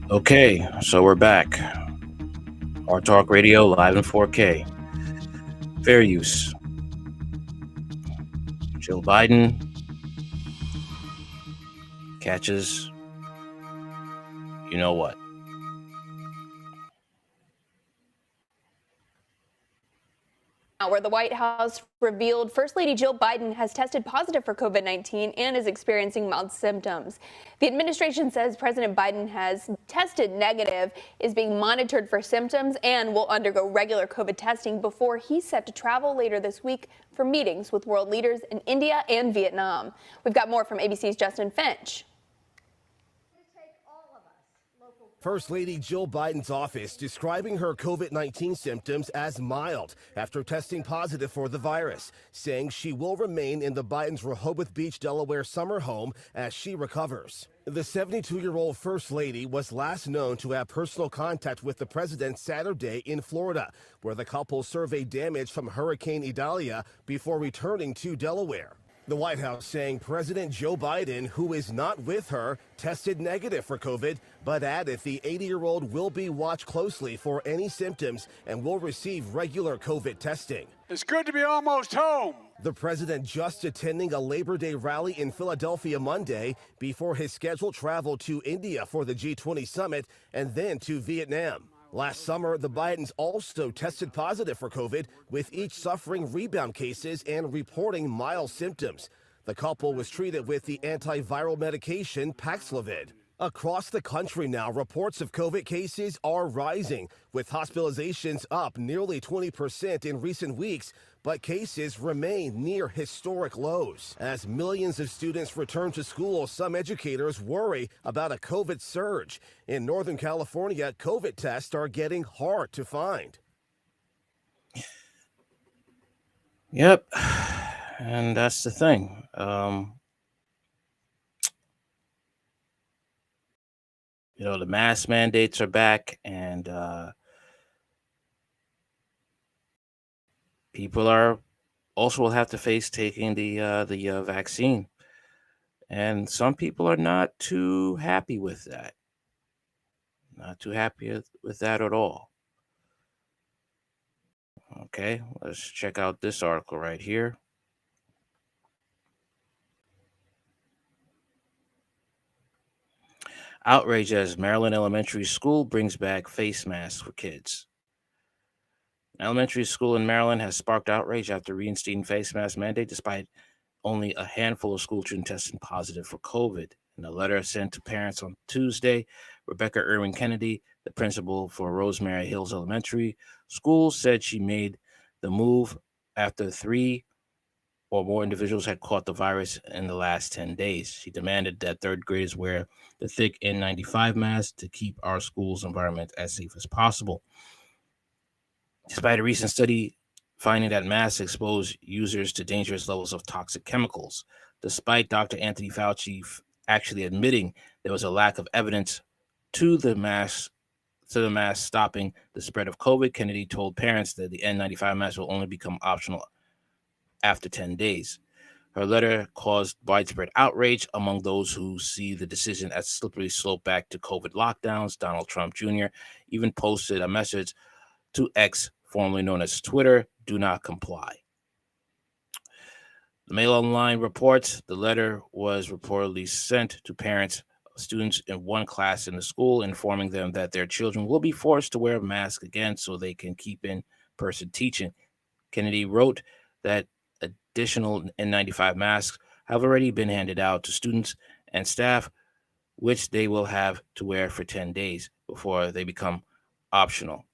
Okay, so we're back. Our Talk Radio live in 4K. Fair use. Joe Biden catches you know what. Where the White House revealed First Lady Jill Biden has tested positive for COVID-19 and is experiencing mild symptoms. The administration says President Biden has tested negative, is being monitored for symptoms, and will undergo regular COVID testing before he's set to travel later this week for meetings with world leaders in India and Vietnam. We've got more from ABC's Justin Finch. First Lady Jill Biden's office describing her COVID-19 symptoms as mild after testing positive for the virus, saying she will remain in the Biden's Rehoboth Beach, Delaware summer home as she recovers. The 72-year-old First Lady was last known to have personal contact with the president Saturday in Florida, where the couple surveyed damage from Hurricane Idalia before returning to Delaware. The White House saying President Joe Biden, who is not with her, tested negative for COVID, but added the 80-year-old will be watched closely for any symptoms and will receive regular COVID testing. It's good to be almost home. The president just attending a Labor Day rally in Philadelphia Monday before his scheduled travel to India for the G20 summit and then to Vietnam. Last summer, the Bidens also tested positive for COVID, with each suffering rebound cases and reporting mild symptoms. The couple was treated with the antiviral medication Paxlovid. Across the country now, reports of COVID cases are rising, with hospitalizations up nearly 20% in recent weeks, but cases remain near historic lows. As millions of students return to school, some educators worry about a COVID surge. In Northern California, COVID tests are getting hard to find. Yep, and that's the thing. The mask mandates are back, and people are also will have to face taking the vaccine, and some people are not too happy with that. Not too happy with that at all. Okay, let's check out this article right here. Outrage as Maryland elementary school brings back face masks for kids. An elementary school in Maryland has sparked outrage after reinstating face mask mandate despite only a handful of school children testing positive for COVID. In a letter sent to parents on Tuesday, Rebecca Irwin Kennedy, the principal for Rosemary Hills Elementary School, said she made the move after 3 or more individuals had caught the virus in the last 10 days. She demanded that third graders wear the thick N95 mask to keep our school's environment as safe as possible. Despite a recent study finding that masks expose users to dangerous levels of toxic chemicals, despite Dr. Anthony Fauci actually admitting there was a lack of evidence to the mask stopping the spread of COVID, Kennedy told parents that the N95 mask will only become optional after 10 days. Her letter caused widespread outrage among those who see the decision as a slippery slope back to COVID lockdowns. Donald Trump Jr. even posted a message to X, formerly known as Twitter, "Do not comply." The Mail Online reports the letter was reportedly sent to parents of students in one class in the school, informing them that their children will be forced to wear a mask again so they can keep in-person teaching. Kennedy wrote that additional N95 masks have already been handed out to students and staff, which they will have to wear for 10 days before they become optional.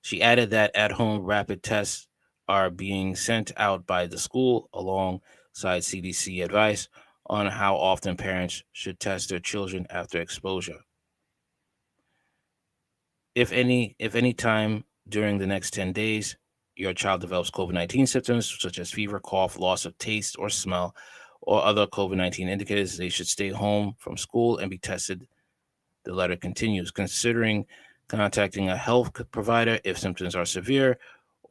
She added that at-home rapid tests are being sent out by the school alongside CDC advice on how often parents should test their children after exposure. If any time during the next 10 days, your child develops COVID-19 symptoms such as fever, cough, loss of taste or smell, or other COVID-19 indicators, they should stay home from school and be tested. The letter continues. Considering contacting a health provider if symptoms are severe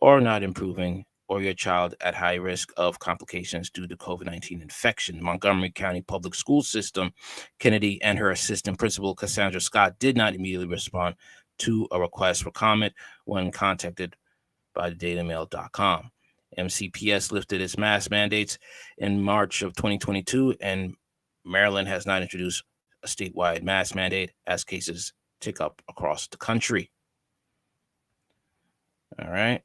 or not improving, or your child at high risk of complications due to COVID-19 infection. Montgomery County Public School System, Kennedy and her assistant principal, Cassandra Scott, did not immediately respond to a request for comment when contacted by dailymail.com. MCPS lifted its mask mandates in March of 2022, and Maryland has not introduced a statewide mask mandate as cases tick up across the country. All right.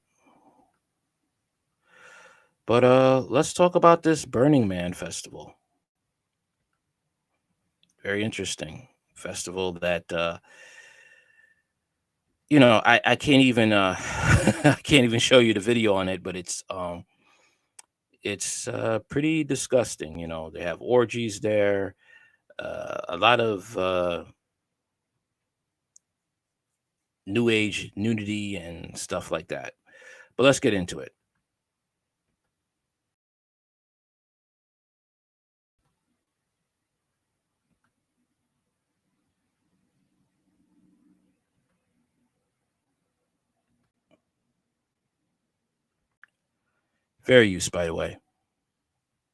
But let's talk about this Burning Man festival. Very interesting festival that I can't even I can't even show you the video on it, but it's pretty disgusting. They have orgies there, a lot of new age nudity and stuff like that. But let's get into it. Fair use, by the way.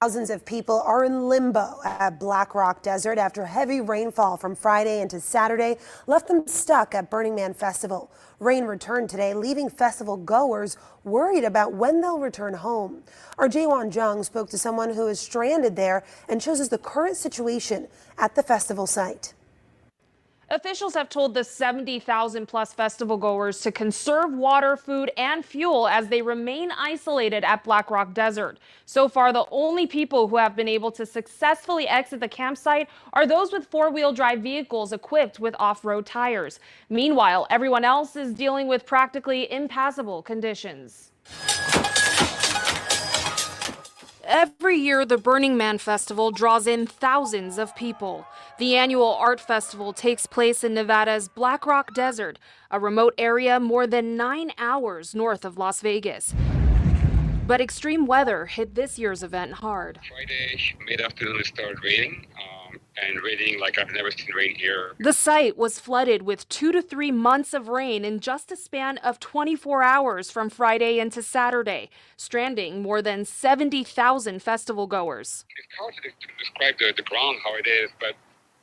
Thousands of people are in limbo at Black Rock Desert after heavy rainfall from Friday into Saturday left them stuck at Burning Man Festival. Rain returned today, leaving festival goers worried about when they'll return home. Our Jaewon Jung spoke to someone who is stranded there and shows us the current situation at the festival site. Officials have told the 70,000 plus festival goers to conserve water, food, and fuel as they remain isolated at Black Rock Desert. So far, the only people who have been able to successfully exit the campsite are those with four-wheel drive vehicles equipped with off-road tires. Meanwhile, everyone else is dealing with practically impassable conditions. Every year, the Burning Man Festival draws in thousands of people. The annual art festival takes place in Nevada's Black Rock Desert, a remote area more than 9 hours north of Las Vegas. But extreme weather hit this year's event hard. Friday, mid-afternoon, it started raining, and raining like I've never seen rain here. The site was flooded with 2 to 3 months of rain in just a span of 24 hours from Friday into Saturday, stranding more than 70,000 festival goers. It's hard to describe the ground, how it is, but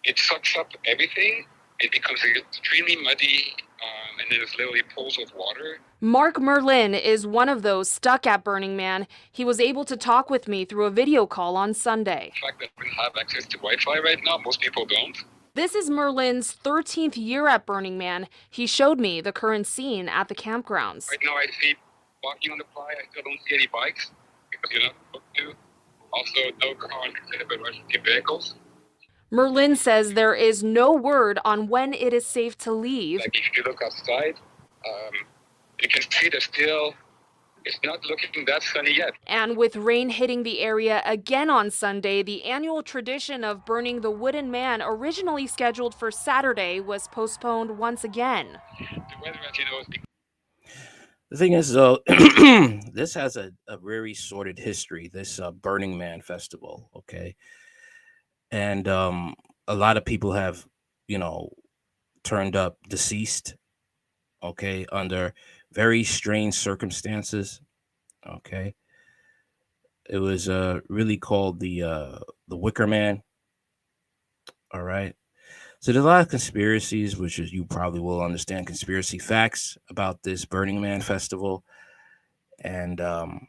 it sucks up everything. It becomes extremely muddy, and then there's literally pools of water. Mark Merlin is one of those stuck at Burning Man. He was able to talk with me through a video call on Sunday. The fact that we have access to Wi-Fi right now, most people don't. This is Merlin's 13th year at Burning Man. He showed me the current scene at the campgrounds. Right now I see walking on the fly, I still don't see any bikes because you're not supposed to. Also, no car but emergency vehicles. Merlin says there is no word on when it is safe to leave. Like if you look outside, you can see that still it's not looking that sunny yet. And with rain hitting the area again on Sunday, the annual tradition of burning the wooden man originally scheduled for Saturday was postponed once again. The weather, as you know, is The thing is, though, this has a very sordid history, this Burning Man festival, okay? And a lot of people have, turned up deceased, okay, under very strange circumstances, okay? It was really called the Wicker Man, all right? So there's a lot of conspiracies, which is, you probably will understand conspiracy facts about this Burning Man festival. And a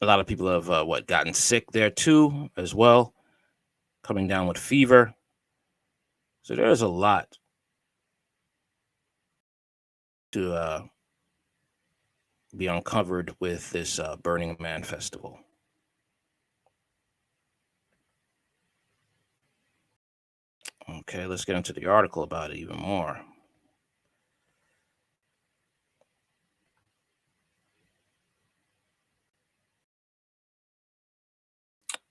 lot of people have gotten sick there too, as well, coming down with fever. So there's a lot to be uncovered with this Burning Man festival. Okay, let's get into the article about it even more.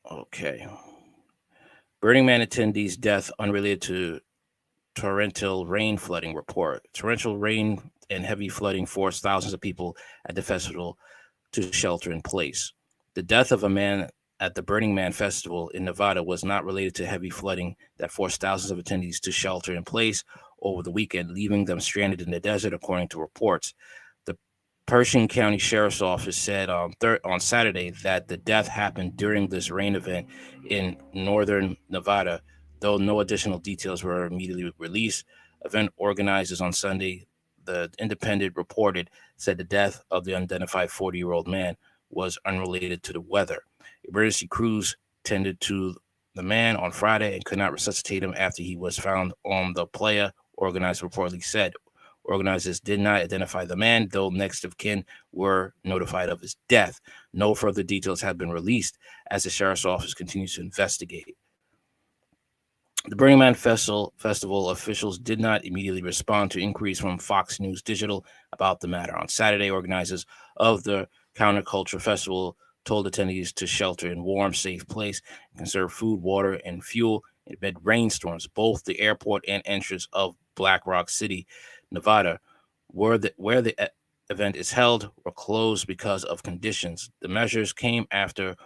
Okay. Burning Man attendees' death unrelated to torrential rain flooding report. Torrential rain and heavy flooding forced thousands of people at the festival to shelter in place. The death of a man at the Burning Man Festival in Nevada was not related to heavy flooding that forced thousands of attendees to shelter in place over the weekend, leaving them stranded in the desert, according to reports. The Pershing County Sheriff's Office said on Saturday that the death happened during this rain event in northern Nevada, though no additional details were immediately released. Event organizers on Sunday, the Independent reported, said the death of the unidentified 40-year-old man was unrelated to the weather. Emergency crews tended to the man on Friday and could not resuscitate him after he was found on the playa, organizers reportedly said. Organizers did not identify the man, though next of kin were notified of his death. No further details have been released as the sheriff's office continues to investigate. The Burning Man Festival officials did not immediately respond to inquiries from Fox News Digital about the matter. On Saturday, organizers of the Counterculture Festival told attendees to shelter in warm, safe place and conserve food, water, and fuel amid rainstorms. Both the airport and entrance of Black Rock City, Nevada, where the event is held, were closed because of conditions. The measures came after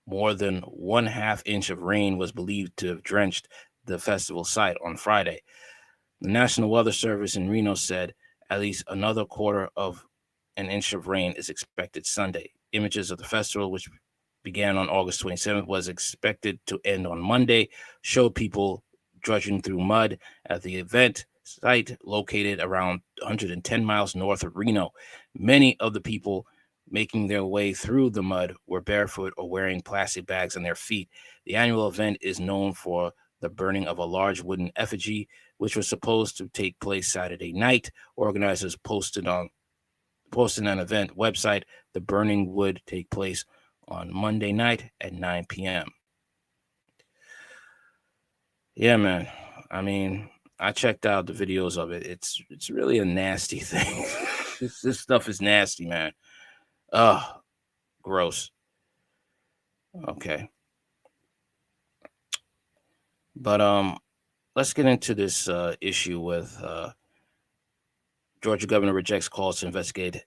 more than 1/2 inch of rain was believed to have drenched the festival site on Friday. The National Weather Service in Reno said at least another 1/4 of an inch of rain is expected Sunday. Images of the festival, which began on August 27th, was expected to end on Monday, showed people drudging through mud at the event site located around 110 miles north of Reno. Many of the people making their way through the mud were barefoot or wearing plastic bags on their feet. The annual event is known for the burning of a large wooden effigy, which was supposed to take place Saturday night. Organizers posted on an event website. The burning would take place on Monday night at 9 p.m. Yeah, man. I mean, I checked out the videos of it. It's really a nasty thing. This stuff is nasty, man. Ugh, gross. Okay. But let's get into this issue with Georgia governor rejects calls to investigate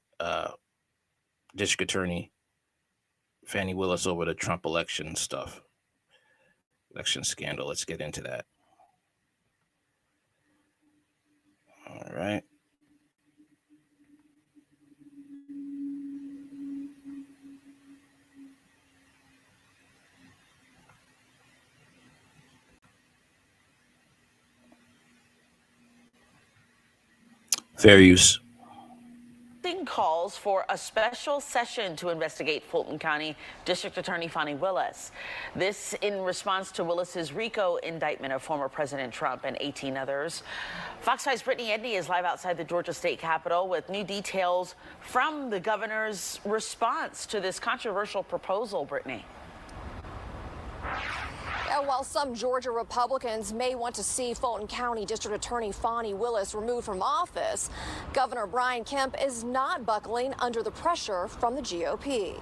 District Attorney Fani Willis over the Trump election scandal. Let's get into that. All right. Fair use. Calls for a special session to investigate Fulton County District Attorney Fani Willis. This in response to Willis's RICO indictment of former President Trump and 18 others. Fox 5's Brittany Edney is live outside the Georgia State Capitol with new details from the governor's response to this controversial proposal. Brittany. While some Georgia Republicans may want to see Fulton County District Attorney Fani Willis removed from office, Governor Brian Kemp is not buckling under the pressure from the GOP.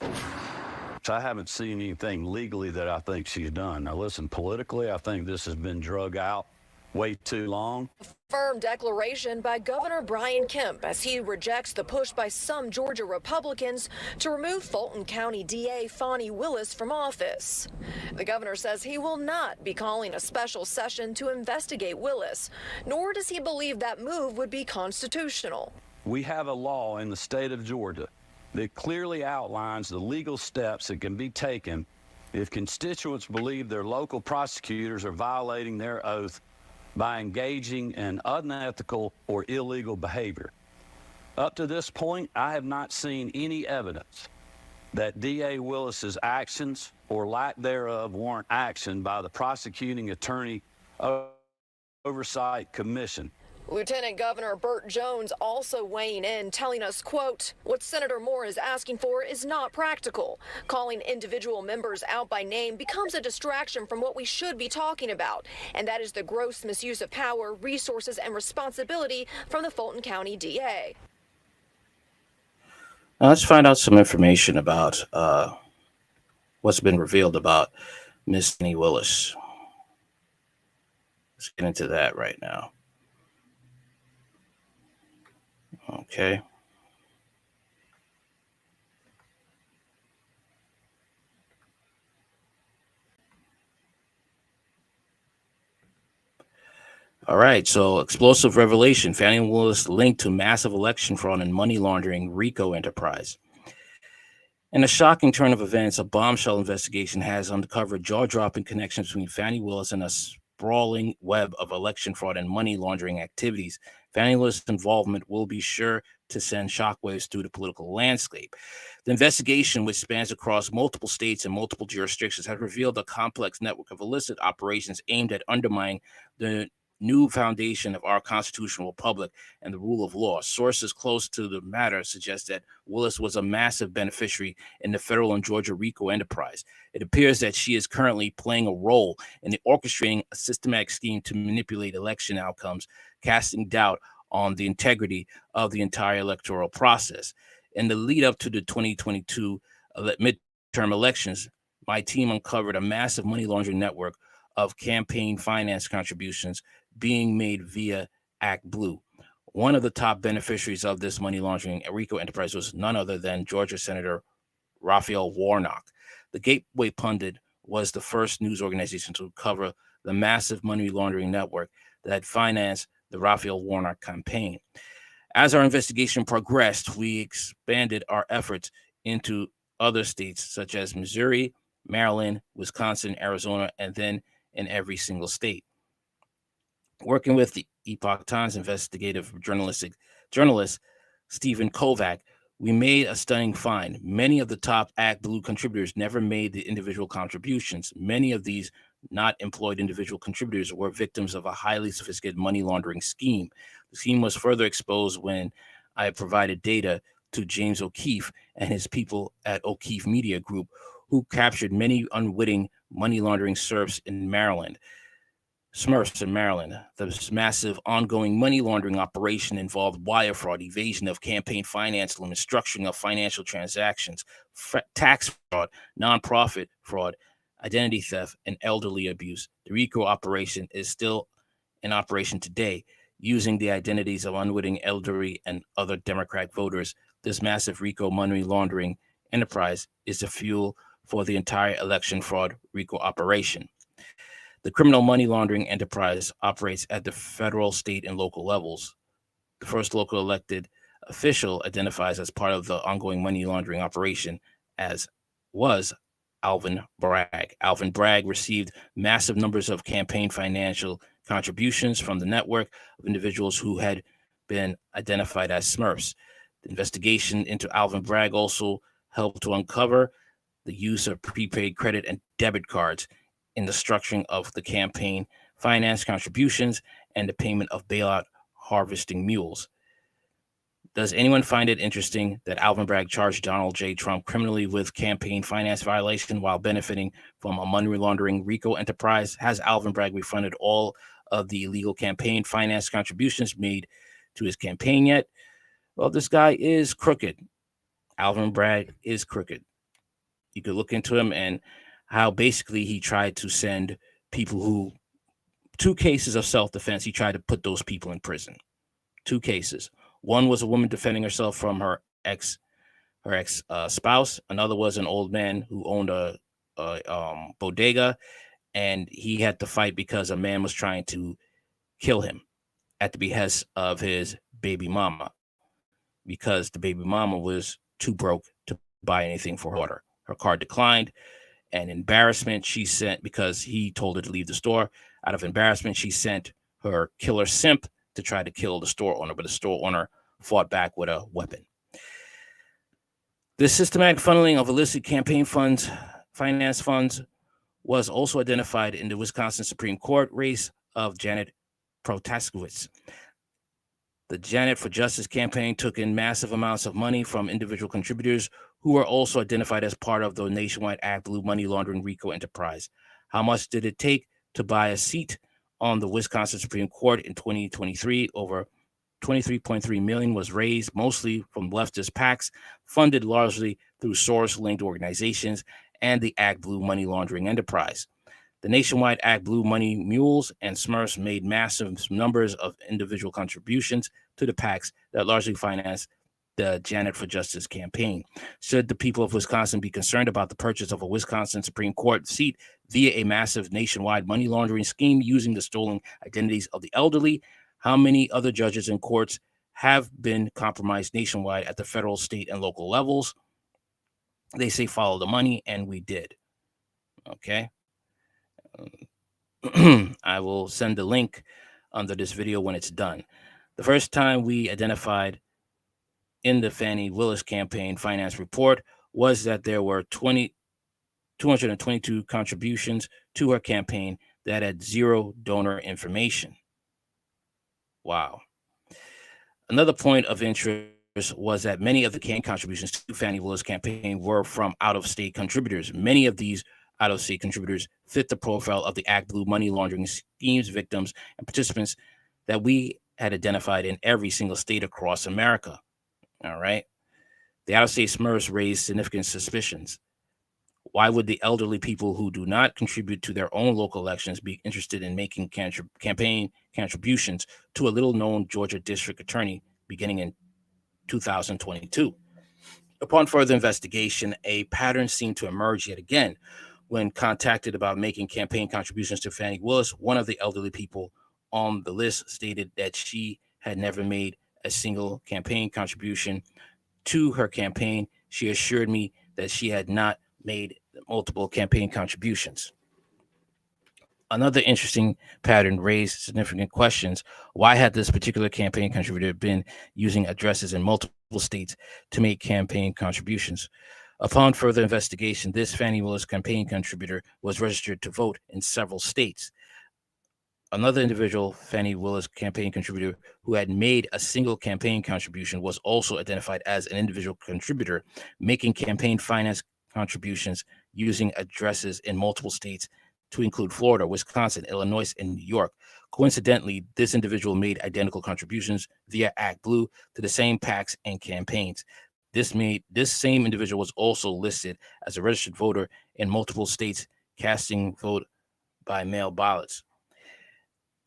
I haven't seen anything legally that I think she's done. Now, listen, politically, I think this has been drug out way too long. Firm declaration by Governor Brian Kemp as he rejects the push by some Georgia Republicans to remove Fulton County DA Fani Willis from office. The governor says he will not be calling a special session to investigate Willis, nor does he believe that move would be constitutional. We have a law in the state of Georgia that clearly outlines the legal steps that can be taken if constituents believe their local prosecutors are violating their oath by engaging in unethical or illegal behavior. Up to this point, I have not seen any evidence that DA Willis's actions or lack thereof warrant action by the prosecuting attorney oversight commission. Lieutenant Governor Burt Jones also weighing in, telling us, quote, what Senator Moore is asking for is not practical. Calling individual members out by name becomes a distraction from what we should be talking about, and that is the gross misuse of power, resources, and responsibility from the Fulton County DA. Now let's find out some information about what's been revealed about Miss Fani Willis. Let's get into that right now. Okay. All right, so explosive revelation. Fannie Willis linked to massive election fraud and money laundering RICO enterprise. In a shocking turn of events, a bombshell investigation has uncovered jaw-dropping connections between Fannie Willis and a sprawling web of election fraud and money laundering activities. Fannie Willis' involvement will be sure to send shockwaves through the political landscape. The investigation, which spans across multiple states and multiple jurisdictions, has revealed a complex network of illicit operations aimed at undermining the new foundation of our constitutional republic and the rule of law. Sources close to the matter suggest that Willis was a massive beneficiary in the federal and Georgia RICO enterprise. It appears that she is currently playing a role in orchestrating a systematic scheme to manipulate election outcomes, casting doubt on the integrity of the entire electoral process. In the lead up to the 2022 midterm elections, my team uncovered a massive money laundering network of campaign finance contributions being made via Act Blue. One of the top beneficiaries of this money laundering RICO enterprise was none other than Georgia Senator Raphael Warnock. The Gateway Pundit was the first news organization to cover the massive money laundering network that financed the Raphael Warnock campaign. As our investigation progressed, we expanded our efforts into other states such as Missouri, Maryland, Wisconsin, Arizona, and then in every single state. Working with the Epoch Times investigative journalist Stephen Kovac, we made a stunning find. Many of the top Act Blue contributors never made the individual contributions. Many of these not employed individual contributors were victims of a highly sophisticated money laundering scheme. The scheme was further exposed when I provided data to James O'Keefe and his people at O'Keefe Media Group, who captured many unwitting money laundering Smurfs in Maryland. The massive ongoing money laundering operation involved wire fraud, evasion of campaign finance limits, structuring of financial transactions, tax fraud, nonprofit fraud, identity theft, and elderly abuse. The RICO operation is still in operation today, using the identities of unwitting elderly and other Democrat voters. This massive RICO money laundering enterprise is the fuel for the entire election fraud RICO operation. The criminal money laundering enterprise operates at the federal, state, and local levels. The first local elected official identifies as part of the ongoing money laundering operation was Alvin Bragg. Alvin Bragg received massive numbers of campaign financial contributions from the network of individuals who had been identified as Smurfs. The investigation into Alvin Bragg also helped to uncover the use of prepaid credit and debit cards in the structuring of the campaign finance contributions and the payment of bailout harvesting mules. Does anyone find it interesting that Alvin Bragg charged Donald J. Trump criminally with campaign finance violation while benefiting from a money laundering RICO enterprise? Has Alvin Bragg refunded all of the illegal campaign finance contributions made to his campaign yet? Well, this guy is crooked. Alvin Bragg is crooked. You could look into him and how basically he tried to send people who, 2 cases of self-defense, he tried to put those people in prison. 2 cases. One was a woman defending herself from her ex spouse. Another was an old man who owned a bodega, and he had to fight because a man was trying to kill him at the behest of his baby mama, because the baby mama was too broke to buy anything for her daughter. Her card declined. And embarrassment, because he told her to leave the store. Out of embarrassment, she sent her killer simp to try to kill the store owner, but the store owner fought back with a weapon. This systematic funneling of illicit campaign finance funds, was also identified in the Wisconsin Supreme Court race of Janet Protaskowitz. The Janet for Justice campaign took in massive amounts of money from individual contributors who were also identified as part of the nationwide Act Blue money laundering RICO enterprise. How much did it take to buy a seat on the Wisconsin Supreme Court in 2023? Over $23.3 million was raised, mostly from leftist PACs, funded largely through source-linked organizations and the Act Blue money laundering enterprise. The nationwide Act Blue money mules and Smurfs made massive numbers of individual contributions to the PACs that largely financed the Janet for Justice campaign. Should the people of Wisconsin be concerned about the purchase of a Wisconsin Supreme Court seat via a massive nationwide money laundering scheme using the stolen identities of the elderly? How many other judges and courts have been compromised nationwide at the federal, state, and local levels? They say follow the money, and we did. Okay. I will send the link under this video when it's done. The first time we identified in the Fani Willis campaign finance report was that there were 222 contributions to her campaign that had zero donor information. Wow. Another point of interest was that many of the campaign contributions to Fani Willis' campaign were from out-of-state contributors. Many of these out-of-state contributors fit the profile of the Act Blue money laundering schemes victims and participants that we had identified in every single state across America. All right. The out-of-state Smurfs raised significant suspicions. Why would the elderly people who do not contribute to their own local elections be interested in making campaign contributions to a little-known Georgia district attorney beginning in 2022? Upon further investigation, a pattern seemed to emerge yet again. When contacted about making campaign contributions to Fani Willis, one of the elderly people on the list stated that she had never made a single campaign contribution to her campaign. She assured me that she had not made multiple campaign contributions. Another interesting pattern raised significant questions. Why had this particular campaign contributor been using addresses in multiple states to make campaign contributions? Upon further investigation, this Fani Willis campaign contributor was registered to vote in several states. Another individual, Fani Willis campaign contributor, who had made a single campaign contribution was also identified as an individual contributor making campaign finance contributions using addresses in multiple states to include Florida, Wisconsin, Illinois, and New York. Coincidentally, this individual made identical contributions via Act Blue to the same PACs and campaigns. This same individual was also listed as a registered voter in multiple states, casting vote by mail ballots.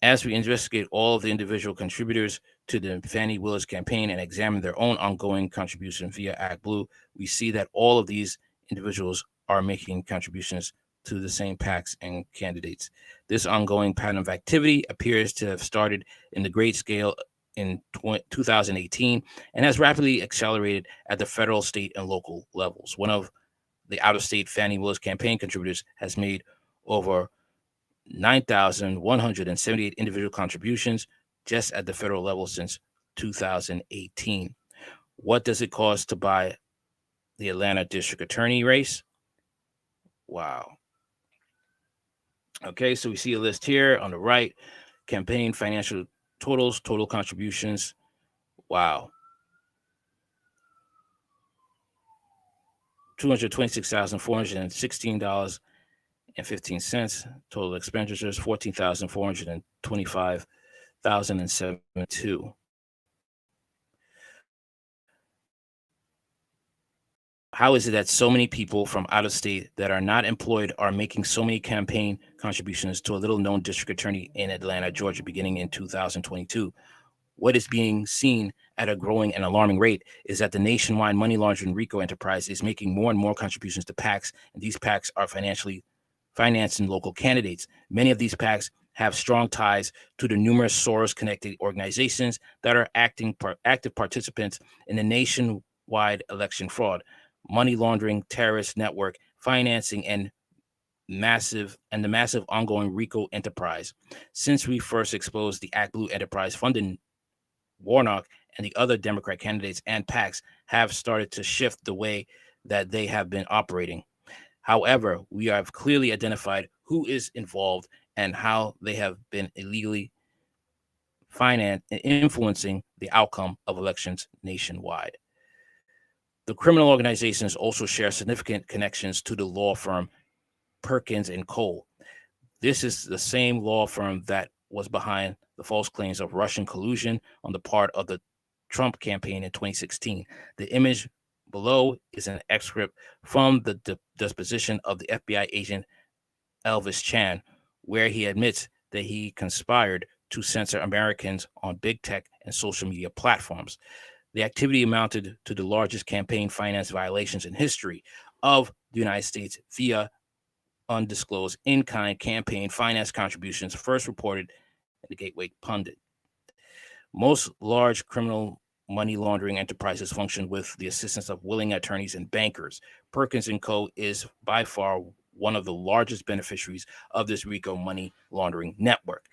As we investigate all of the individual contributors to the Fani Willis campaign and examine their own ongoing contribution via Act Blue, we see that all of these individuals are making contributions to the same PACs and candidates. This ongoing pattern of activity appears to have started in the great scale in 2018 and has rapidly accelerated at the federal, state, and local levels. One of the out-of-state Fani Willis campaign contributors has made over 9,178 individual contributions just at the federal level since 2018. What does it cost to buy the Atlanta district attorney race? Wow. Okay, so we see a list here on the right. Campaign financial totals, total contributions. Wow. $226,416.15. Total expenditures, $14,425,072. How is it that so many people from out of state that are not employed are making so many campaign contributions to a little-known district attorney in Atlanta, Georgia, beginning in 2022? What is being seen at a growing and alarming rate is that the nationwide money laundering RICO enterprise is making more and more contributions to PACs, and these PACs are financially financing local candidates. Many of these PACs have strong ties to the numerous Soros-connected organizations that are active participants in the nationwide election fraud, money laundering, terrorist network financing, and the massive ongoing RICO enterprise. Since we first exposed the Act Blue enterprise funding, Warnock and the other Democrat candidates and PACs have started to shift the way that they have been operating. However, we have clearly identified who is involved and how they have been illegally influencing the outcome of elections nationwide. The criminal organizations also share significant connections to the law firm Perkins and Cole. This is the same law firm that was behind the false claims of Russian collusion on the part of the Trump campaign in 2016. The image below is an excerpt from the deposition of the FBI agent Elvis Chan, where he admits that he conspired to censor Americans on big tech and social media platforms. The activity amounted to the largest campaign finance violations in history of the United States via undisclosed in-kind campaign finance contributions first reported in the Gateway Pundit. Most large criminal money laundering enterprises function with the assistance of willing attorneys and bankers. Perkins & Co. is by far one of the largest beneficiaries of this RICO money laundering network.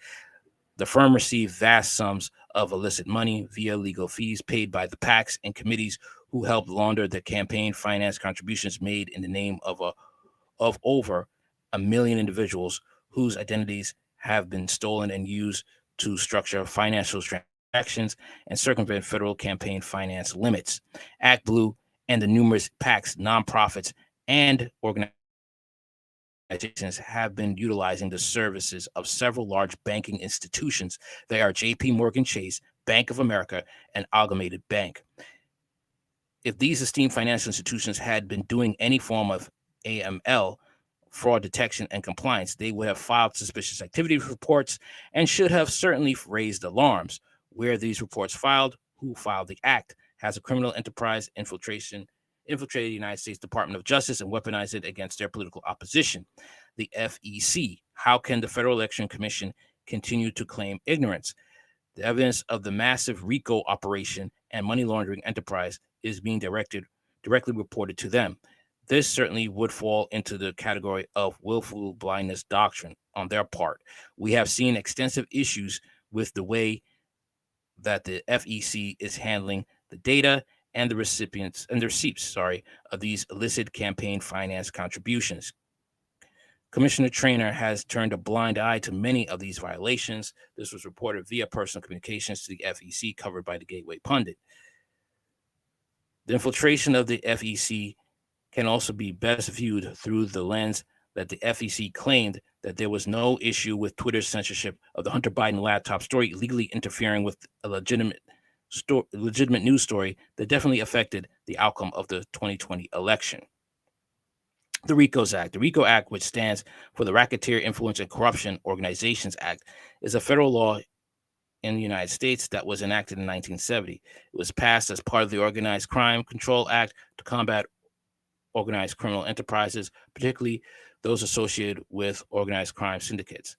The firm received vast sums of illicit money via legal fees paid by the PACs and committees who helped launder the campaign finance contributions made in the name of over 1 million individuals whose identities have been stolen and used to structure financial transactions and circumvent federal campaign finance limits. ActBlue and the numerous PACs, nonprofits, and organizations have been utilizing the services of several large banking institutions. They are JP Morgan Chase, Bank of America, and Amalgamated Bank. If these esteemed financial institutions had been doing any form of AML, fraud detection and compliance, they would have filed suspicious activity reports and should have certainly raised alarms. Where these reports filed, who filed the act, has a criminal enterprise infiltrated the United States Department of Justice and weaponized it against their political opposition. The FEC. How can the Federal Election Commission continue to claim ignorance? The evidence of the massive RICO operation and money laundering enterprise is being directly reported to them. This certainly would fall into the category of willful blindness doctrine on their part. We have seen extensive issues with the way that the FEC is handling the data and the recipients and the receipts, of these illicit campaign finance contributions. Commissioner Traynor has turned a blind eye to many of these violations. This was reported via personal communications to the FEC, covered by the Gateway Pundit. The infiltration of the FEC can also be best viewed through the lens that the FEC claimed that there was no issue with Twitter's censorship of the Hunter Biden laptop story illegally interfering with a legitimate news story that definitely affected the outcome of the 2020 election. The RICO's Act. The RICO Act, which stands for the Racketeer Influence and Corruption Organizations Act, is a federal law in the United States that was enacted in 1970. It was passed as part of the Organized Crime Control Act to combat organized criminal enterprises, particularly those associated with organized crime syndicates.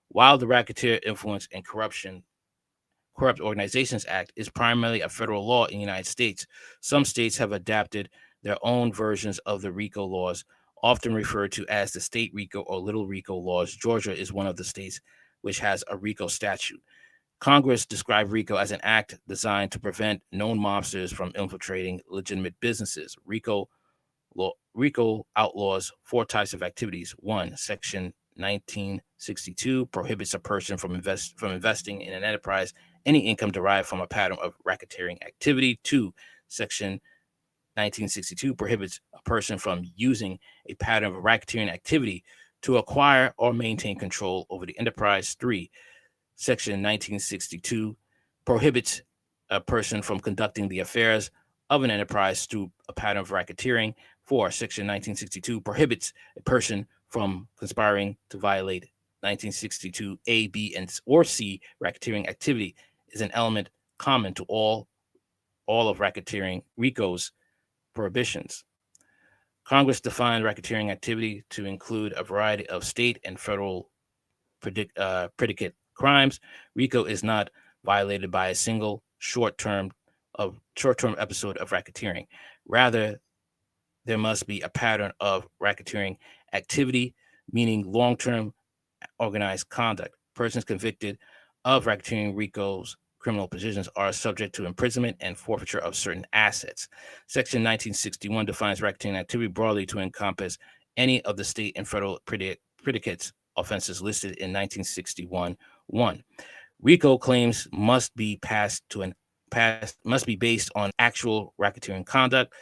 While the Racketeer Influence and Corrupt Organizations Act is primarily a federal law in the United States, some states have adapted their own versions of the RICO laws, often referred to as the state RICO or little RICO laws. Georgia is one of the states which has a RICO statute. Congress described RICO as an act designed to prevent known mobsters from infiltrating legitimate businesses. RICO outlaws 4 types of activities. 1, Section 1962 prohibits a person from investing in an enterprise any income derived from a pattern of racketeering activity. 2, Section 1962 prohibits a person from using a pattern of racketeering activity to acquire or maintain control over the enterprise. 3, Section 1962 prohibits a person from conducting the affairs of an enterprise through a pattern of racketeering. 4, Section 1962 prohibits a person from conspiring to violate 1962 A, B, or C. Racketeering activity is an element common to all of racketeering RICO's prohibitions. Congress defined racketeering activity to include a variety of state and federal predicate crimes. RICO is not violated by a single short-term episode of racketeering. Rather, there must be a pattern of racketeering activity, meaning long-term organized conduct. Persons convicted of racketeering RICO's criminal positions are subject to imprisonment and forfeiture of certain assets. Section 1961 defines racketeering activity broadly to encompass any of the state and federal predicates offenses listed in 1961-1. RICO claims must be based on actual racketeering conduct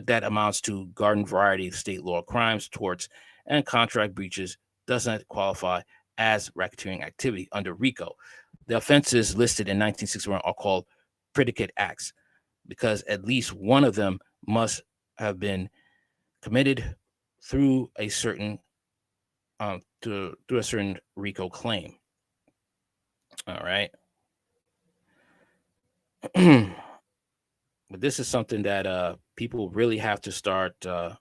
that amounts to garden variety of state law crimes, torts, and contract breaches does not qualify as racketeering activity under RICO. The offenses listed in 1961 are called predicate acts because at least one of them must have been committed through a certain RICO claim. All right. But this is something that people really have to start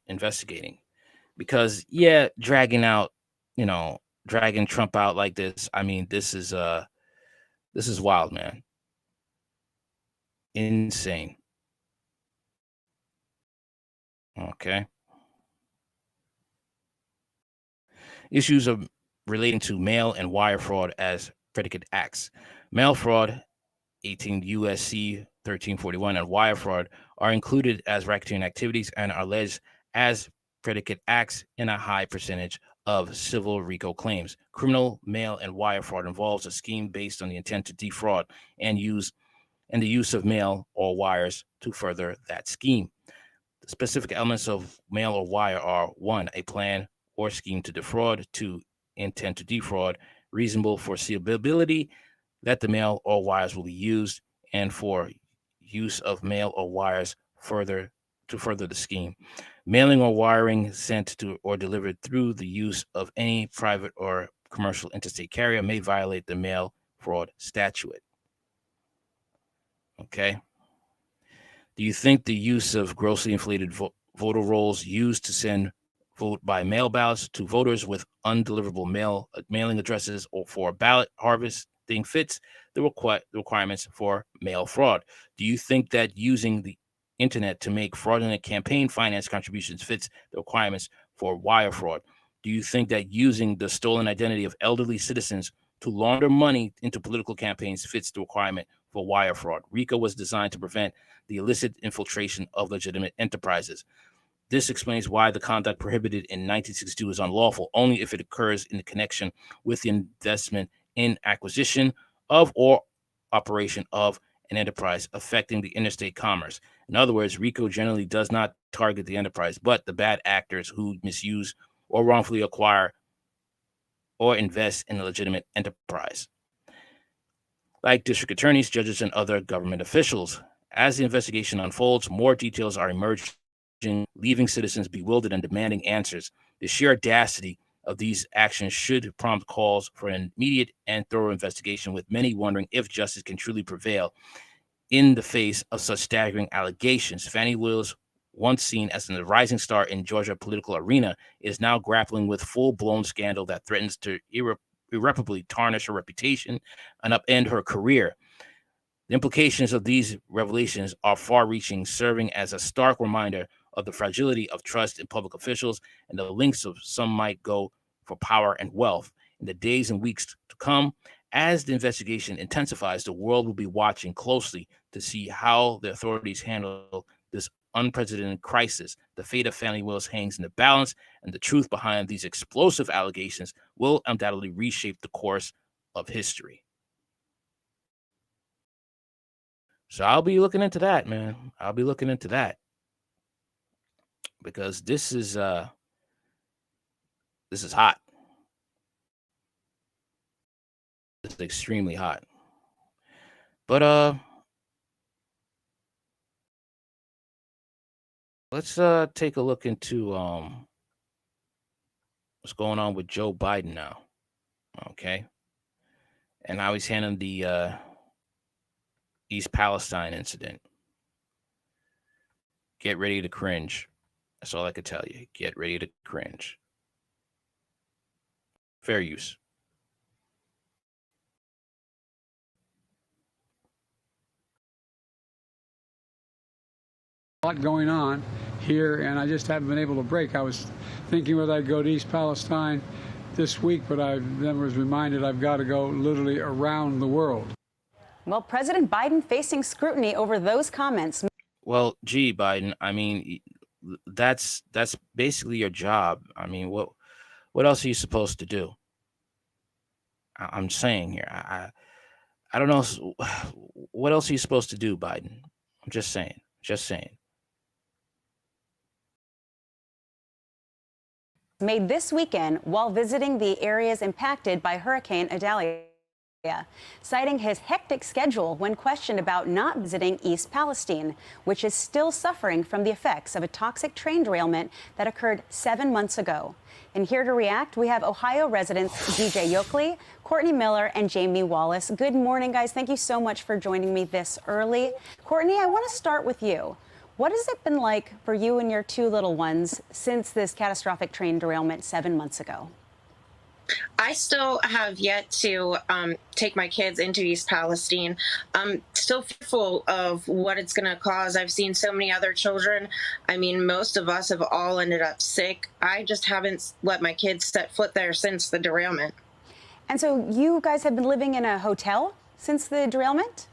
investigating because, yeah, dragging Trump out like this. I mean, this is wild, man. Insane. Okay. Issues of relating to mail and wire fraud as predicate acts. Mail fraud, 18 USC 1341, and wire fraud are included as racketeering activities and are alleged as predicate acts in a high percentage of civil RICO claims. Criminal mail and wire fraud involves a scheme based on the intent to defraud and the use of mail or wires to further that scheme. The specific elements of mail or wire are: 1, a plan or scheme to defraud; 2, intent to defraud, reasonable foreseeability that the mail or wires will be used; and 4, use of mail or wires to further the scheme. Mailing or wiring sent to or delivered through the use of any private or commercial interstate carrier may violate the mail fraud statute. Okay. Do you think the use of grossly inflated voter rolls used to send vote by mail ballots to voters with undeliverable mailing addresses or for ballot harvesting fits the requirements for mail fraud? Do you think that using the internet to make fraudulent campaign finance contributions fits the requirements for wire fraud? Do you think that using the stolen identity of elderly citizens to launder money into political campaigns fits the requirement for wire fraud? RICO was designed to prevent the illicit infiltration of legitimate enterprises. This explains why the conduct prohibited in 1962 is unlawful only if it occurs in connection with the investment in acquisition of or operation of an enterprise affecting the interstate commerce. In other words, RICO generally does not target the enterprise, but the bad actors who misuse or wrongfully acquire or invest in a legitimate enterprise, like district attorneys, judges, and other government officials. As the investigation unfolds, more details are emerging, leaving citizens bewildered and demanding answers. The sheer audacity of these actions should prompt calls for an immediate and thorough investigation, with many wondering if justice can truly prevail in the face of such staggering allegations. Fani Willis, once seen as a rising star in Georgia political arena, is now grappling with full-blown scandal that threatens to irreparably tarnish her reputation and upend her career. The implications of these revelations are far-reaching, serving as a stark reminder of the fragility of trust in public officials and the lengths of some might go for power and wealth. In the days and weeks to come, as the investigation intensifies, the world will be watching closely to see how the authorities handle this unprecedented crisis. The fate of Fani Willis hangs in the balance, and the truth behind these explosive allegations will undoubtedly reshape the course of history. So I'll be looking into that, man. I'll be looking into that because this is hot. This is extremely hot. But let's take a look into what's going on with Joe Biden now. Okay. And how he's handling the East Palestine incident. Get ready to cringe. That's all I could tell you. Get ready to cringe. Fair use. A lot going on here, and I just haven't been able to break. I was thinking whether I'd go to East Palestine this week, but I then was reminded I've got to go literally around the world. Well, President Biden facing scrutiny over those comments. Well, gee, Biden, I mean, that's basically your job. I mean, what else are you supposed to do? I'm saying here, I don't know what else are you supposed to do, Biden. I'm just saying. Made this weekend while visiting the areas impacted by Hurricane Idalia. citing his hectic schedule when questioned about not visiting East Palestine, which is still suffering from the effects of a toxic train derailment that occurred 7 months ago. And here to react, we have Ohio residents DJ Yokley, Courtney Miller, and Jamie Wallace. Good morning, guys. Thank you so much for joining me this early. Courtney, I want to start with you. What has it been like for you and your two little ones since this catastrophic train derailment 7 months ago? I still have yet to take my kids into East Palestine. I'm still fearful of what it's going to cause. I've seen so many other children. I mean, most of us have all ended up sick. I just haven't let my kids set foot there since the derailment. And so you guys have been living in a hotel since the derailment?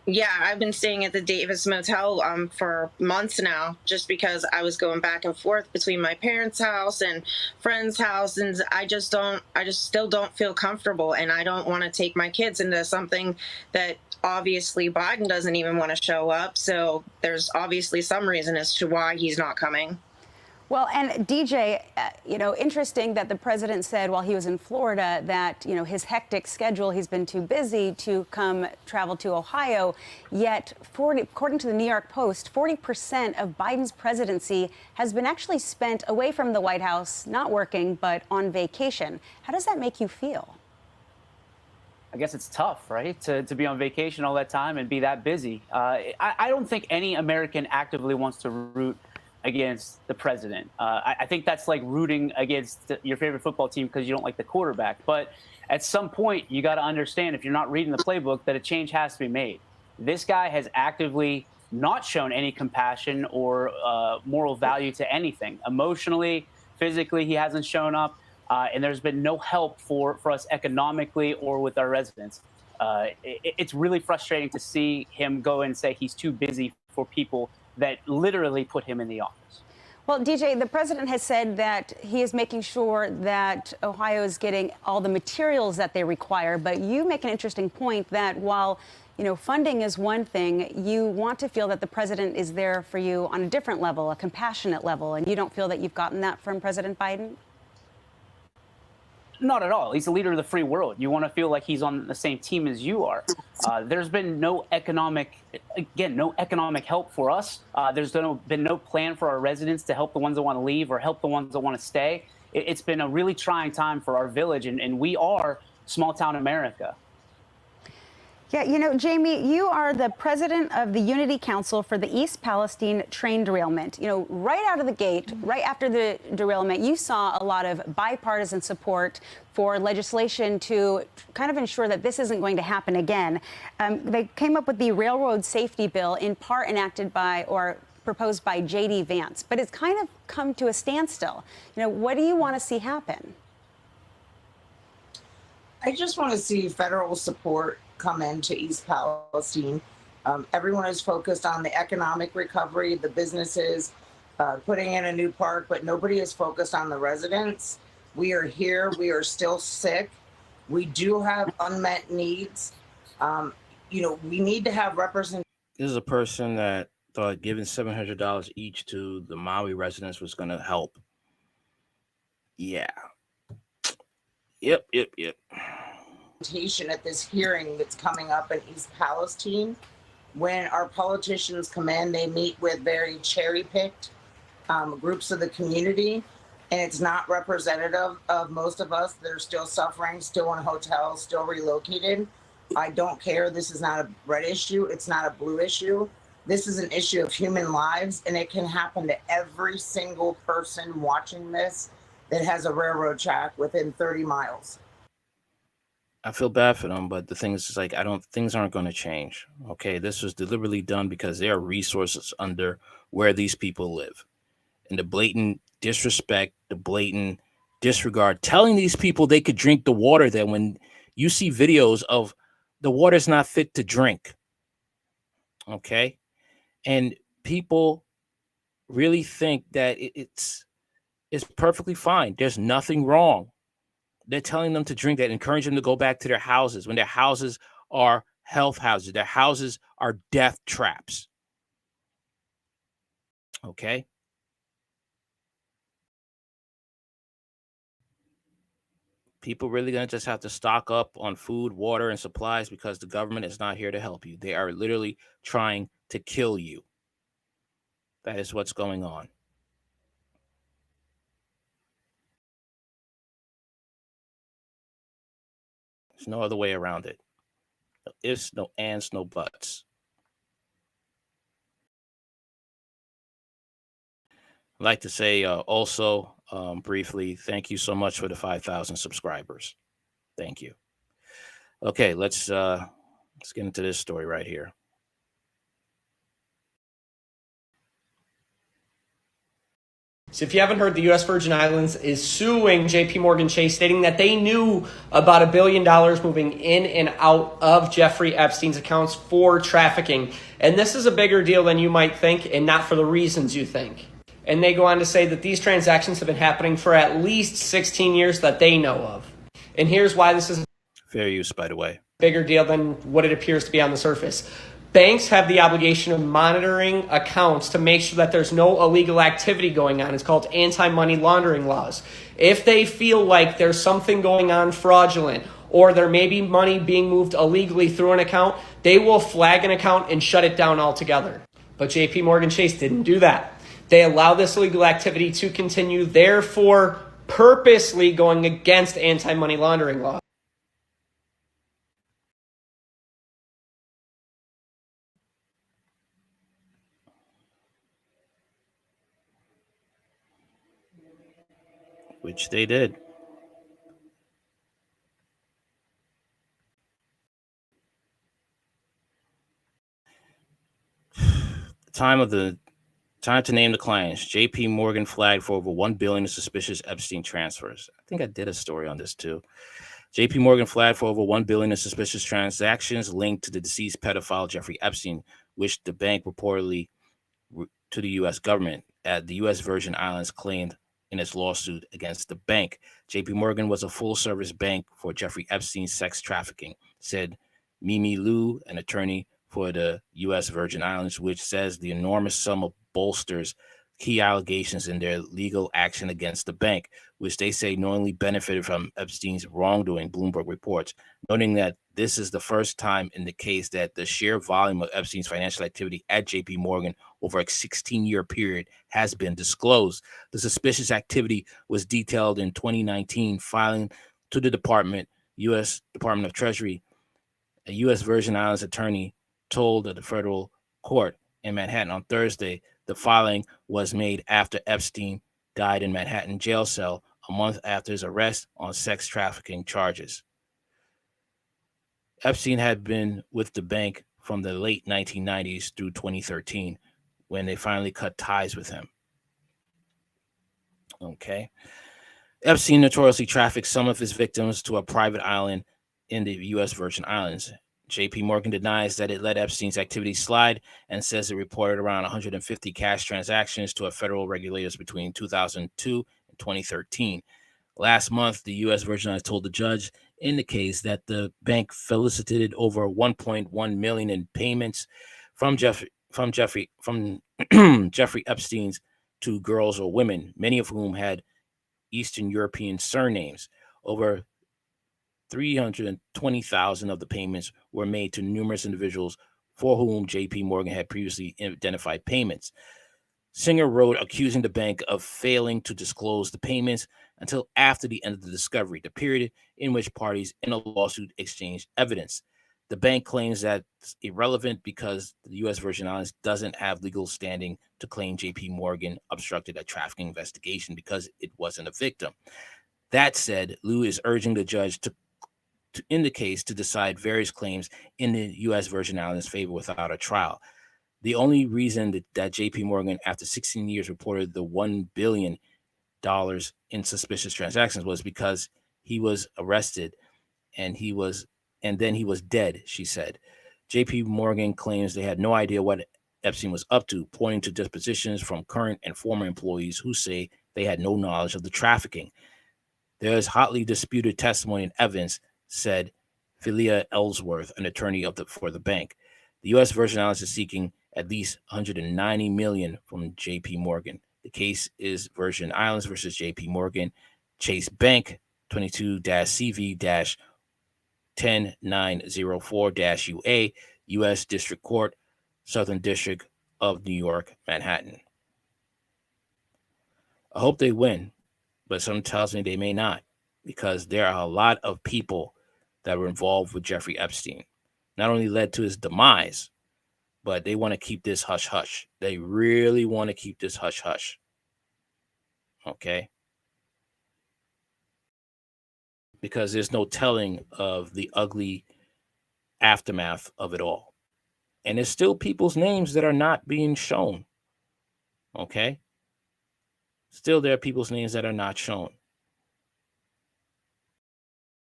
Yeah, I've been staying at the Davis Motel for months now, just because I was going back and forth between my parents' house and friends' house, and I just still don't feel comfortable, and I don't want to take my kids into something that obviously Biden doesn't even want to show up. So there's obviously some reason as to why he's not coming. Well, and DJ, interesting that the president said while he was in Florida that, his hectic schedule, he's been too busy to travel to Ohio. Yet, according to the New York Post, 40% of Biden's presidency has been actually spent away from the White House, not working, but on vacation. How does that make you feel? I guess it's tough, right, to be on vacation all that time and be that busy. I don't think any American actively wants to root against the president. I think that's like rooting against your favorite football team because you don't like the quarterback. But at some point, you got to understand, if you're not reading the playbook, that a change has to be made. This guy has actively not shown any compassion or moral value to anything. Emotionally, physically, he hasn't shown up. And there's been no help for us economically or with our residents. It's really frustrating to see him go and say he's too busy for people that literally put him in the office. Well, DJ, the president has said that he is making sure that Ohio is getting all the materials that they require. But you make an interesting point that while, funding is one thing, you want to feel that the president is there for you on a different level, a compassionate level. And you don't feel that you've gotten that from President Biden? Not at all. He's the leader of the free world. You want to feel like he's on the same team as you are. There's been no economic help for us. There's been no plan for our residents to help the ones that want to leave or help the ones that want to stay. It's been a really trying time for our village, and we are small town America. Yeah, Jamie, you are the president of the Unity Council for the East Palestine train derailment. Right out of the gate, right after the derailment, you saw a lot of bipartisan support for legislation to kind of ensure that this isn't going to happen again. They came up with the Railroad Safety Bill, in part enacted by or proposed by J.D. Vance, but it's kind of come to a standstill. What do you want to see happen? I just want to see federal support come into East Palestine. Everyone is focused on the economic recovery, the businesses, putting in a new park, but nobody is focused on the residents. We are here. We are still sick. We do have unmet needs. We need to have representation. This is a person that thought giving $700 each to the Maui residents was going to help. Yeah. Yep. At this hearing that's coming up in East Palestine, when our politicians come in, they meet with very cherry-picked groups of the community, and it's not representative of most of us that are still suffering, still in hotels, still relocated. I don't care. This is not a red issue. It's not a blue issue. This is an issue of human lives, and it can happen to every single person watching this that has a railroad track within 30 miles. I feel bad for them, but the thing is, things aren't going to change. Okay, this was deliberately done because there are resources under where these people live, and the blatant disrespect, the blatant disregard, telling these people they could drink the water there when you see videos of the water's not fit to drink. Okay, and people really think that it's perfectly fine. There's nothing wrong. They're telling them to drink that, encourage them to go back to their houses when their houses are health houses. Their houses are death traps. Okay? people really going to just have to stock up on food, water, and supplies because the government is not here to help you. They are literally trying to kill you. That is what's going on. There's no other way around it. No ifs, no ands, no buts. I'd like to say also briefly, thank you so much for the 5,000 subscribers. Thank you. Okay, let's get into this story right here. So if you haven't heard, the U.S. Virgin Islands is suing J.P. Morgan Chase, stating that they knew about $1 billion moving in and out of Jeffrey Epstein's accounts for trafficking. And this is a bigger deal than you might think, and not for the reasons you think. And they go on to say that these transactions have been happening for at least 16 years that they know of. And here's why this is fair use, by the way. Bigger deal than what it appears to be on the surface. Banks have the obligation of monitoring accounts to make sure that there's no illegal activity going on. It's called anti-money laundering laws. If they feel like there's something going on fraudulent or there may be money being moved illegally through an account, they will flag an account and shut it down altogether. But JP Morgan Chase didn't do that. They allow this illegal activity to continue, therefore purposely going against anti-money laundering laws. Which they did. Time to name the clients. J.P. Morgan flagged for over $1 billion in suspicious Epstein transfers. I think I did a story on this too. J.P. Morgan flagged for over $1 billion in suspicious transactions linked to the deceased pedophile Jeffrey Epstein, which the bank reportedly to the U.S. government, as the U.S. Virgin Islands claimed in its lawsuit against the bank. J.P. Morgan was a full-service bank for Jeffrey Epstein's sex trafficking, said Mimi Liu, an attorney for the U.S. Virgin Islands, which says the enormous sum of bolsters key allegations in their legal action against the bank, which they say knowingly benefited from Epstein's wrongdoing, Bloomberg reports, noting that this is the first time in the case that the sheer volume of Epstein's financial activity at JP Morgan over a 16-year period has been disclosed. The suspicious activity was detailed in 2019, filing to the U.S. Department of Treasury. A U.S. Virgin Islands attorney told the federal court in Manhattan on Thursday the filing was made after Epstein died in Manhattan jail cell a month after his arrest on sex trafficking charges. Epstein had been with the bank from the late 1990s through 2013, when they finally cut ties with him. Okay. Epstein notoriously trafficked some of his victims to a private island in the U.S. Virgin Islands. JP Morgan denies that it let Epstein's activities slide and says it reported around 150 cash transactions to federal regulators between 2002 and 2013. Last month, the U.S. Virgin Islands told the judge in the case that the bank solicited over $1.1 million in payments from Jeffrey Epstein's to girls or women, many of whom had Eastern European surnames. Over 320,000 of the payments were made to numerous individuals for whom JP Morgan had previously identified payments. Singer wrote accusing the bank of failing to disclose the payments until after the end of the discovery, the period in which parties in a lawsuit exchanged evidence. The bank claims that's irrelevant because the U.S. Virgin Islands doesn't have legal standing to claim JP Morgan obstructed a trafficking investigation because it wasn't a victim. That said, Liu is urging the judge in the case to decide various claims in the U.S. Virgin Islands' favor without a trial. The only reason that JP Morgan, after 16 years, reported the $1 billion in suspicious transactions was because he was arrested and then he was dead, she said. JP Morgan claims they had no idea what Epstein was up to, pointing to depositions from current and former employees who say they had no knowledge of the trafficking. There is hotly disputed testimony and evidence, said Philia Ellsworth, an attorney for the bank. The U.S. Virgin Islands is seeking at least $190 million from JP Morgan. The case is Virgin Islands versus JP Morgan Chase Bank 22-CV-10904-UA, U.S. District Court, Southern District of New York, Manhattan. I hope they win, but something tells me they may not, because there are a lot of people that were involved with Jeffrey Epstein. Not only led to his demise, but they want to keep this hush-hush. They really want to keep this hush-hush. Okay? Because there's no telling of the ugly aftermath of it all. And there's still people's names that are not being shown. Okay? Still, there are people's names that are not shown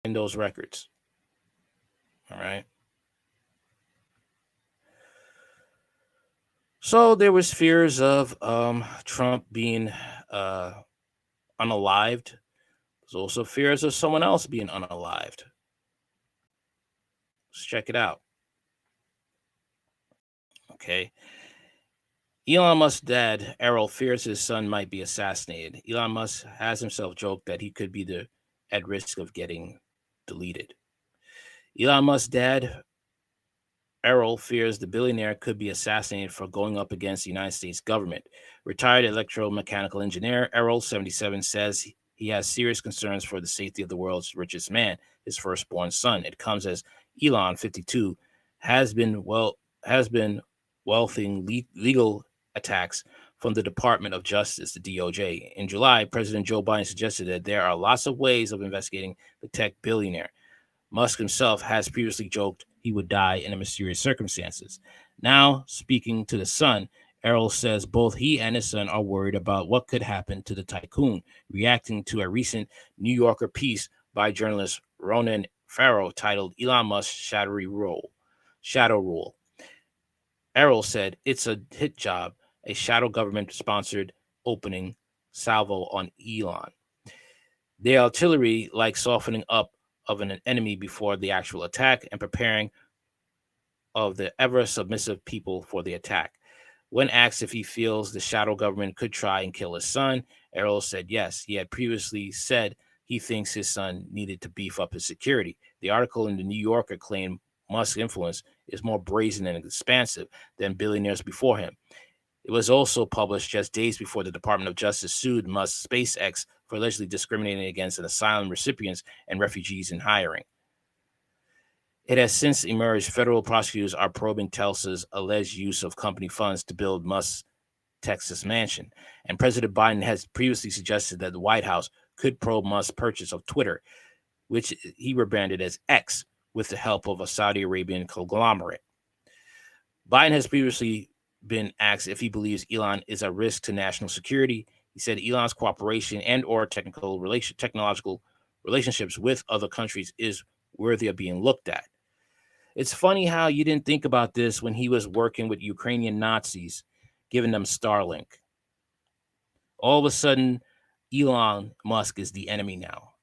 in those records. All right? So there was fears of Trump being unalived. There's also fears of someone else being unalived. Let's check it out. Okay. Elon Musk's dad, Errol, fears his son might be assassinated. Elon Musk has himself joked that he could be at risk of getting deleted. Elon Musk's dad, Errol, fears the billionaire could be assassinated for going up against the United States government. Retired electromechanical engineer Errol, 77, says he has serious concerns for the safety of the world's richest man, his firstborn son. It comes as Elon, 52, has been wealthing legal attacks from the Department of Justice, the DOJ. In July, President Joe Biden suggested that there are lots of ways of investigating the tech billionaire. Musk himself has previously joked he would die in mysterious circumstances. Now, speaking to the son, Errol says both he and his son are worried about what could happen to the tycoon, reacting to a recent New Yorker piece by journalist Ronan Farrow titled Elon Musk's Shadow Rule. Errol said, "It's a hit job, a shadow government-sponsored opening salvo on Elon. The artillery like softening up of an enemy before the actual attack and preparing of the ever-submissive people for the attack." When asked if he feels the shadow government could try and kill his son, Errol said yes. He had previously said he thinks his son needed to beef up his security. The article in the New Yorker claimed Musk's influence is more brazen and expansive than billionaires before him. It was also published just days before the Department of Justice sued Musk's SpaceX for allegedly discriminating against asylum recipients and refugees in hiring. It has since emerged federal prosecutors are probing Tesla's alleged use of company funds to build Musk's Texas mansion. And President Biden has previously suggested that the White House could probe Musk's purchase of Twitter, which he rebranded as X, with the help of a Saudi Arabian conglomerate. Biden has previously been asked if he believes Elon is a risk to national security. He said Elon's cooperation and or technological relationships with other countries is worthy of being looked at. It's funny how you didn't think about this when he was working with Ukrainian Nazis, giving them Starlink. All of a sudden, Elon Musk is the enemy now.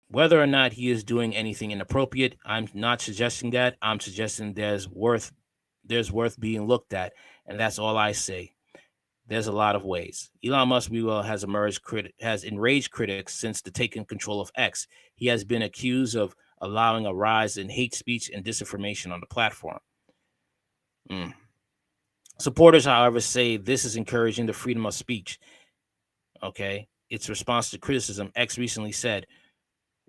Whether or not he is doing anything inappropriate, I'm not suggesting that. I'm suggesting there's worth being looked at, and that's all I say. There's a lot of ways. Elon Musk, meanwhile, has enraged critics since the taking control of X. He has been accused of allowing a rise in hate speech and disinformation on the platform. Supporters, however, say this is encouraging the freedom of speech. Okay, its response to criticism, X recently said,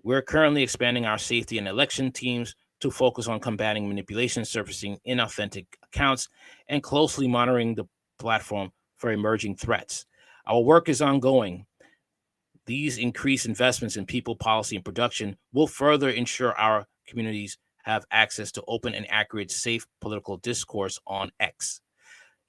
"We're currently expanding our safety and election teams to focus on combating manipulation, surfacing inauthentic accounts, and closely monitoring the platform for emerging threats. Our work is ongoing. These increased investments in people, policy, and production will further ensure our communities have access to open and accurate, safe political discourse on X."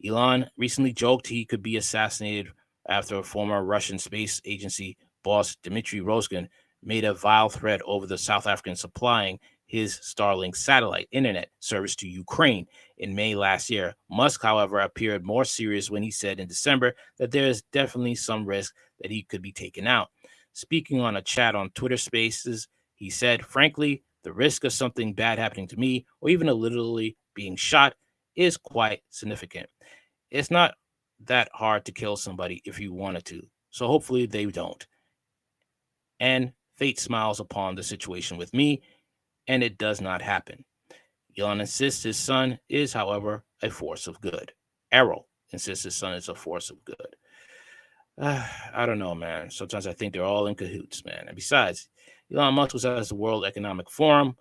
Elon recently joked he could be assassinated after a former Russian space agency boss, Dmitry Roskin, made a vile threat over the South African supplying his Starlink satellite internet service to Ukraine in May last year. Musk, however, appeared more serious when he said in December that there is definitely some risk that he could be taken out. Speaking on a chat on Twitter Spaces, he said, "Frankly, the risk of something bad happening to me or even literally being shot is quite significant. It's not that hard to kill somebody if you wanted to. So hopefully they don't. And fate smiles upon the situation with me, and it does not happen. Elon insists his son is, however, a force of good. Errol insists his son is a force of good. I don't know, man. Sometimes I think they're all in cahoots, man. And besides, Elon Musk was at the World Economic Forum,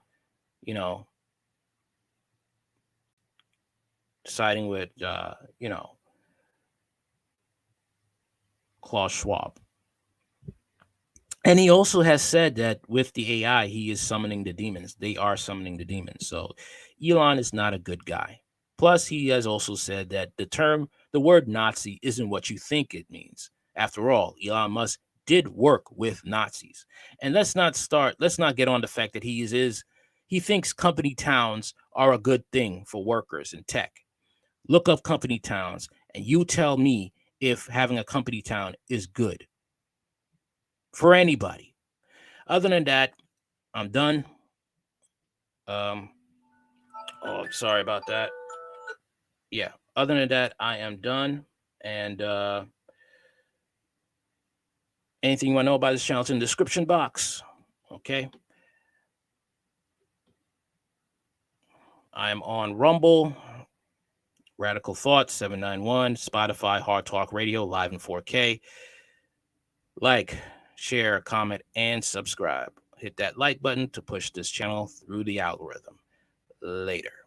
siding with, Klaus Schwab. And he also has said that with the AI, he is summoning the demons. They are summoning the demons. So Elon is not a good guy. Plus, he has also said that the word Nazi isn't what you think it means. After all, Elon Musk did work with Nazis. And let's not get on the fact that he thinks company towns are a good thing for workers in tech. Look up company towns and you tell me if having a company town is good for anybody. Other than that, I'm done. Sorry about that. Yeah. Other than that, I am done. And anything you want to know about this channel is in the description box. Okay. I am on Rumble, Radical Thoughts 791, Spotify, Hard Talk Radio, live in 4K. Like, share, comment, and subscribe. Hit that like button to push this channel through the algorithm. Later.